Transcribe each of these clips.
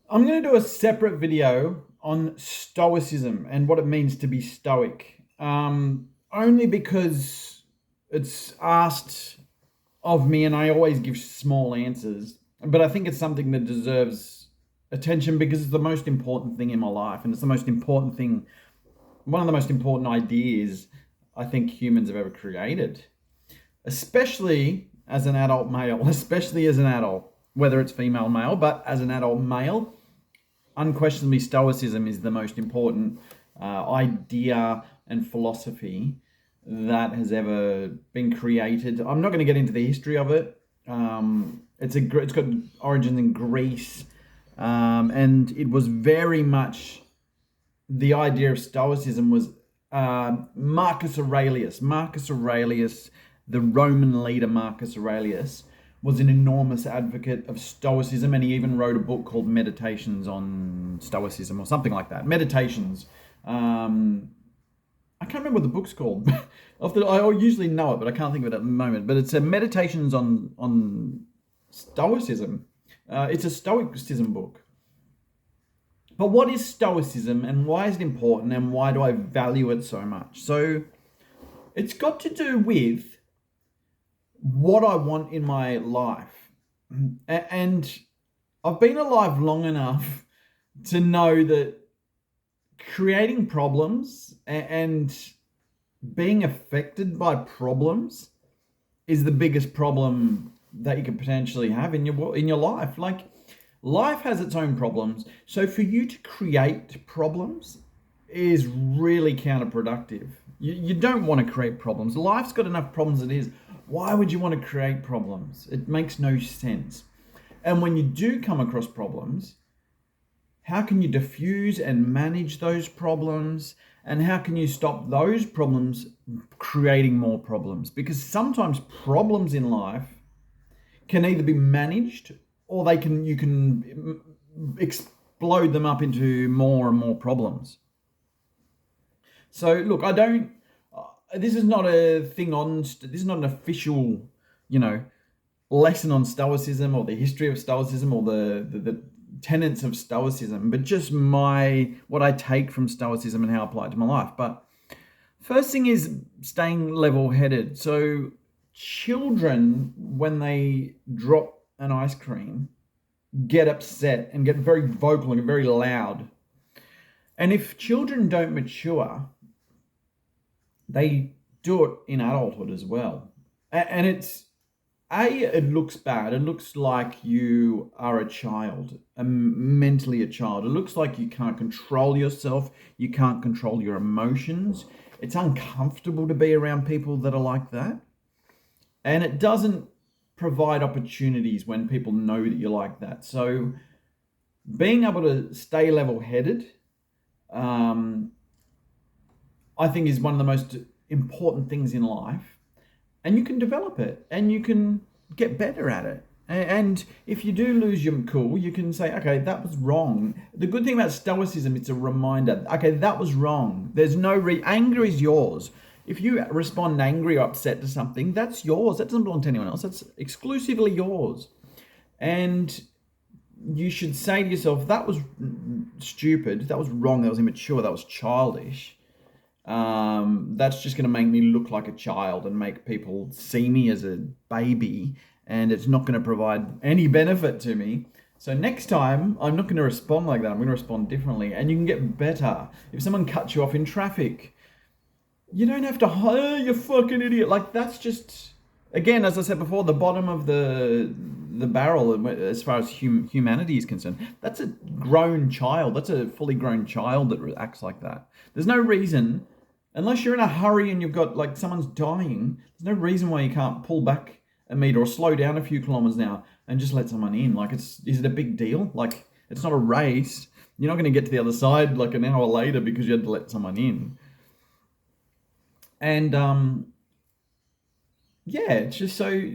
I'm going to do a separate video on Stoicism and what it means to be Stoic. Only because it's asked of me and I always give small answers. But I think it's something that deserves attention because it's the most important thing in my life. And it's the most important thing, one of the most important ideas I think humans have ever created, especially as an adult male, especially as an adult, whether it's female, male, but as an adult male unquestionably, Stoicism is the most important idea and philosophy that has ever been created. I'm not going to get into the history of it. It's got origins in Greece, and it was very much the idea of Stoicism was Marcus Aurelius. Marcus Aurelius, the Roman leader Marcus Aurelius, was an enormous advocate of Stoicism, and he even wrote a book called Meditations on Stoicism or something like that. Meditations. I can't remember what the book's called. I usually know it, but I can't think of it at the moment. But it's a Meditations on Stoicism. It's a Stoicism book. But what is Stoicism and why is it important and why do I value it so much? So it's got to do with what I want in my life. And I've been alive long enough to know that creating problems and being affected by problems is the biggest problem that you could potentially have in your life. Like, life has its own problems. So for you to create problems is really counterproductive. You don't want to create problems. Life's got enough problems as it is. Why would you want to create problems? It makes no sense. And when you do come across problems, how can you diffuse and manage those problems? And how can you stop those problems creating more problems? Because sometimes problems in life can either be managed or you can explode them up into more and more problems. So look, I don't. This is not a thing on. This is not an official, you know, lesson on Stoicism or the history of Stoicism or the tenets of Stoicism, but just what I take from Stoicism and how I apply it to my life. But first thing is staying level-headed. So children, when they drop an ice cream, get upset and get very vocal and very loud. And if children don't mature, they do it in adulthood as well. And it looks bad. It looks like you are a child, mentally a child. It looks like you can't control yourself. You can't control your emotions. It's uncomfortable to be around people that are like that. And it doesn't provide opportunities when people know that you're like that. So being able to stay level-headed, I think is one of the most important things in life. And you can develop it and you can get better at it. And if you do lose your cool, you can say, okay, that was wrong. The good thing about Stoicism, it's a reminder. Okay, that was wrong. There's anger is yours. If you respond angry or upset to something, that's yours. That doesn't belong to anyone else. That's exclusively yours. And you should say to yourself, that was stupid. That was wrong. That was immature. That was childish. That's just going to make me look like a child and make people see me as a baby, and it's not going to provide any benefit to me. So next time, I'm not going to respond like that. I'm going to respond differently, and you can get better. If someone cuts you off in traffic, you don't have to, oh, you fucking idiot. Like, that's just, again, as I said before, the bottom of the barrel as far as humanity is concerned. That's a grown child. That's a fully grown child that acts like that. There's no reason, unless you're in a hurry and you've got, like, someone's dying, there's no reason why you can't pull back a meter or slow down a few kilometers now and just let someone in. Like, is it a big deal? Like, it's not a race. You're not going to get to the other side like an hour later because you had to let someone in. And yeah, it's just so.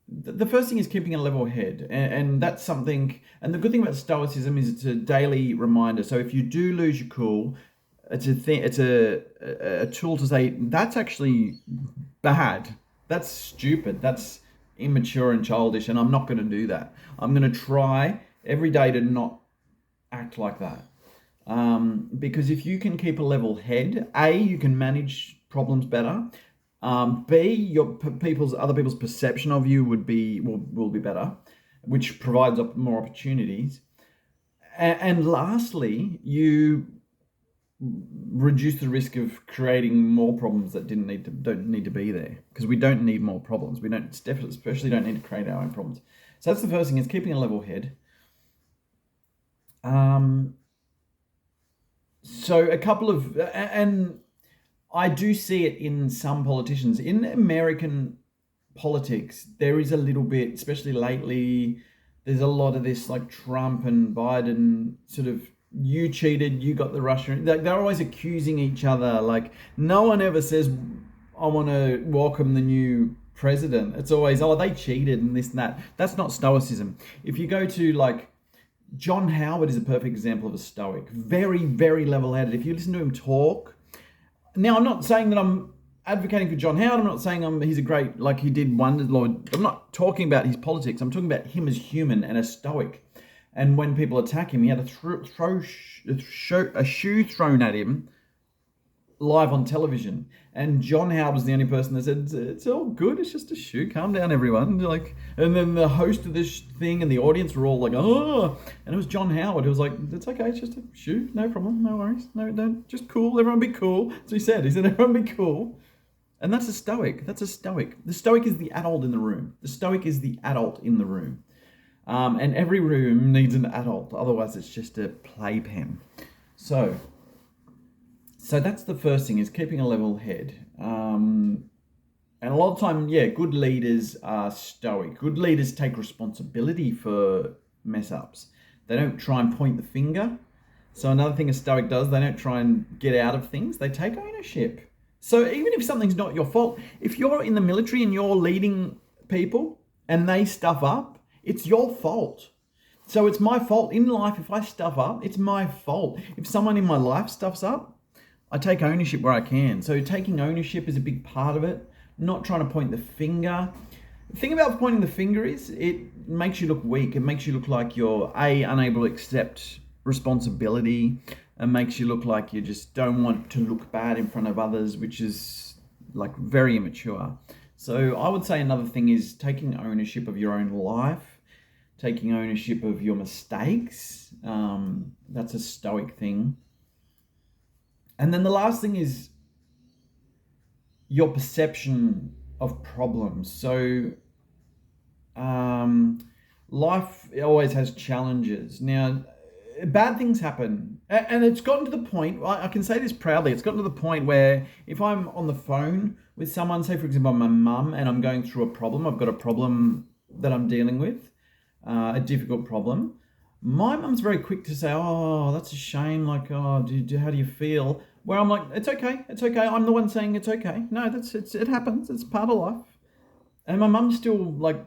The first thing is keeping a level head, and that's something. And the good thing about Stoicism is it's a daily reminder. So if you do lose your cool, it's a thing. It's a tool to say that's actually bad. That's stupid. That's immature and childish, and I'm not going to do that. I'm going to try every day to not act like that. Because if you can keep a level head, you can manage problems better. B, other people's perception of you will be better, which provides more opportunities. And lastly, you reduce the risk of creating more problems that don't need to be there, because we don't need more problems. We don't, especially don't need to create our own problems. So that's the first thing, is keeping a level head. So a couple of, and I do see it in some politicians. In American politics, there is a little bit, especially lately, there's a lot of this, like Trump and Biden sort of, you cheated, you got the Russian. They're always accusing each other. Like, no one ever says, I want to welcome the new president. It's always, oh, they cheated and this and that. That's not Stoicism. If you go to, like, John Howard is a perfect example of a Stoic. Very, very level-headed. If you listen to him talk, now I'm not saying that I'm advocating for John Howard. I'm not saying he's a great, like he did wonders, Lord. I'm not talking about his politics. I'm talking about him as human and a Stoic. And when people attack him, he had a shoe thrown at him live on television. And John Howard was the only person that said, it's all good, it's just a shoe, calm down everyone. Like, and then the host of this thing and the audience were all like, oh, and it was John Howard who was like, it's okay, it's just a shoe, no problem, no worries, no, don't, just cool, everyone be cool. That's what he said everyone be cool. And that's a Stoic. The Stoic is the adult in the room. And every room needs an adult, otherwise it's just a playpen. So that's the first thing, is keeping a level head. And a lot of time, good leaders are Stoic. Good leaders take responsibility for mess ups. They don't try and point the finger. So another thing a Stoic does, they don't try and get out of things. They take ownership. So even if something's not your fault, if you're in the military and you're leading people and they stuff up, it's your fault. So it's my fault in life. If I stuff up, it's my fault. If someone in my life stuffs up, I take ownership where I can. So taking ownership is a big part of it. Not trying to point the finger. The thing about pointing the finger is it makes you look weak. It makes you look like you're unable to accept responsibility. It makes you look like you just don't want to look bad in front of others, which is like very immature. So I would say another thing is taking ownership of your own life, taking ownership of your mistakes. That's a Stoic thing. And then the last thing is your perception of problems. So life always has challenges. Now, bad things happen. And it's gotten to the point, I can say this proudly, it's gotten to the point where if I'm on the phone with someone, say for example my mum, and I'm going through a problem, I've got a problem that I'm dealing with, a difficult problem, my mum's very quick to say, oh, that's a shame, like, oh, how do you feel? Where I'm like, it's okay. I'm the one saying it's okay. No, it happens. It's part of life. And my mum still like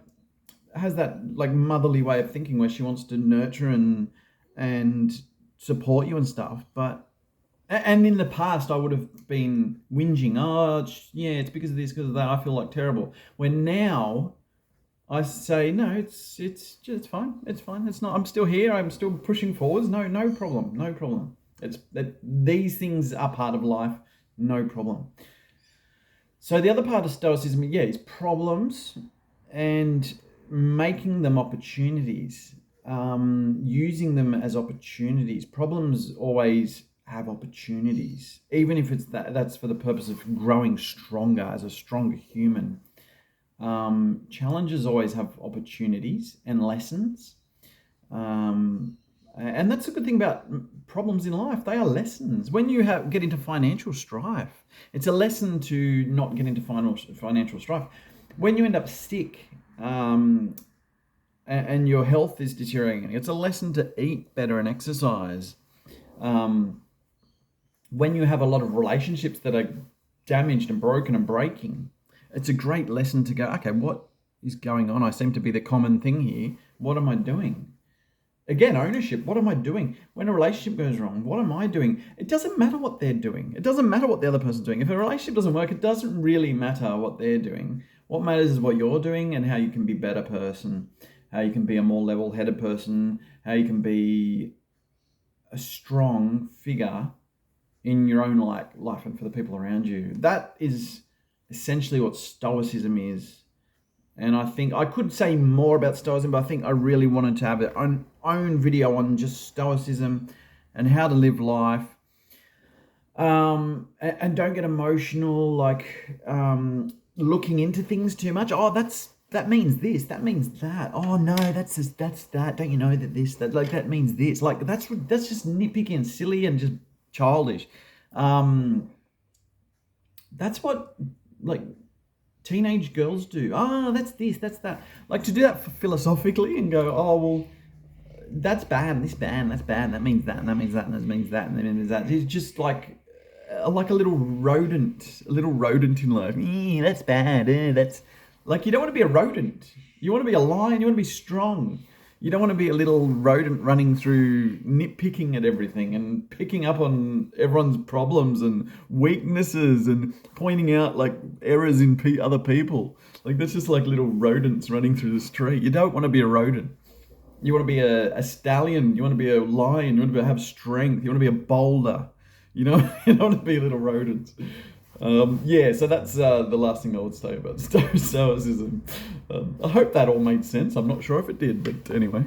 has that like motherly way of thinking where she wants to nurture and support you and stuff. And in the past, I would have been whinging. Oh, yeah, it's because of this, because of that. I feel like terrible. When now I say, no, it's fine. It's fine. It's not. I'm still here. I'm still pushing forwards. No problem. It's that these things are part of life. No problem. So the other part of Stoicism, is problems and making them opportunities, using them as opportunities. Problems always have opportunities, even if that's for the purpose of growing stronger as a stronger human. Challenges always have opportunities and lessons. And that's a good thing about problems in life. They are lessons. When you get into financial strife, it's a lesson to not get into financial strife. When you end up sick and your health is deteriorating, it's a lesson to eat better and exercise. When you have a lot of relationships that are damaged and broken and breaking, it's a great lesson to go, okay, what is going on? I seem to be the common thing here. What am I doing? Again, ownership. What am I doing? When a relationship goes wrong, what am I doing? It doesn't matter what they're doing. It doesn't matter what the other person's doing. If a relationship doesn't work, it doesn't really matter what they're doing. What matters is what you're doing and how you can be a better person, how you can be a more level-headed person, how you can be a strong figure in your own life and for the people around you. That is essentially what Stoicism is. And I think I could say more about Stoicism, but I think I really wanted to have an own video on just Stoicism and how to live life. And don't get emotional, looking into things too much. Oh, that means this, that means that. Oh no, that's that. Don't you know that that means this? Like that's just nitpicky and silly and just childish. That's what like teenage girls do. Oh, that's this, that's that. Like to do that philosophically and go, oh well, that's bad. This bad. That's bad. That means that, and that means that, and that means that, and that means that. It's just like a little rodent, in life. That's bad. That's like you don't want to be a rodent. You want to be a lion. You want to be strong. You don't want to be a little rodent running through nitpicking at everything and picking up on everyone's problems and weaknesses and pointing out like errors in other people. Like that's just like little rodents running through the street. You don't want to be a rodent. You want to be a stallion. You want to be a lion. You want to have strength. You want to be a boulder. You know, you don't want to be little rodents. So that's the last thing I would say about Stoicism. I hope that all made sense. I'm not sure if it did, but anyway.